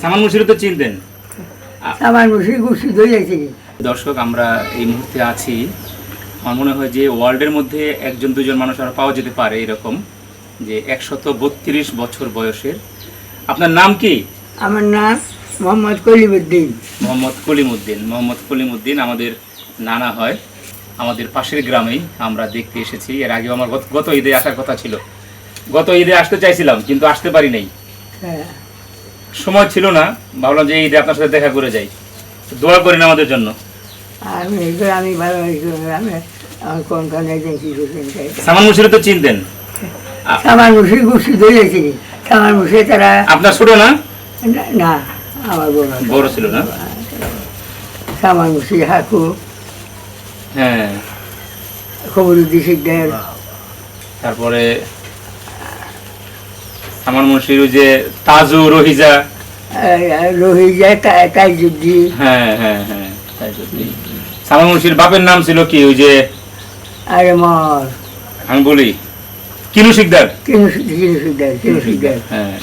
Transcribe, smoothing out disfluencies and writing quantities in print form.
সামান মুশিরও তো চিনতেন। সামান মুশির গুছি ধরেছি। দর্শক, আমরা এই মুহূর্তে আছি, আমার মনে হয় যে ওয়ার্ল্ডের মধ্যে একজন দুজন মানুষ আর পাওয়া যেতে পারে এরকম, যে 132 বছর বয়সের। আপনার নাম কি? আমার নাম মোহাম্মদ কলিমুদ্দিন। মোহাম্মদ কলিমুদ্দিন। মোহাম্মদ কলিমুদ্দিন আমাদের নানা হয়, আমাদের পাশের গ্রামেই আমরা দেখতে এসেছি। এর আগেও আমার গত ঈদে আসার কথা ছিল, গত ঈদে আসতে চাইছিলাম কিন্তু আসতে পারি নাই, সময় ছিল না। ভাবলাম যে ঈদে আপনার সাথে দেখা করে যাই, দোয়া করেন আমাদের জন্য। আমি ভালো আমি কোনখানে সামান মুশির তো চিনতেন। সামান মুশির গুছি ধরেছি। সামান মুশির তারা আপনার ছোট না? না, আমার বড় ছিল না? সামান মুশির হাকু, হ্যাঁ, খবরুদ্দি শিকদার, তারপরে সামান মুশির যে তাজু রহিজা, রহিজা তাইজুদ্দি। হ্যাঁ হ্যাঁ হ্যাঁ, তাইজুদ্দি। সামান মুশির বাপের নাম ছিল কি? ওই যে আরে মর আমি বলি কিনু শিকদার। কিনু শিকদার। হ্যাঁ।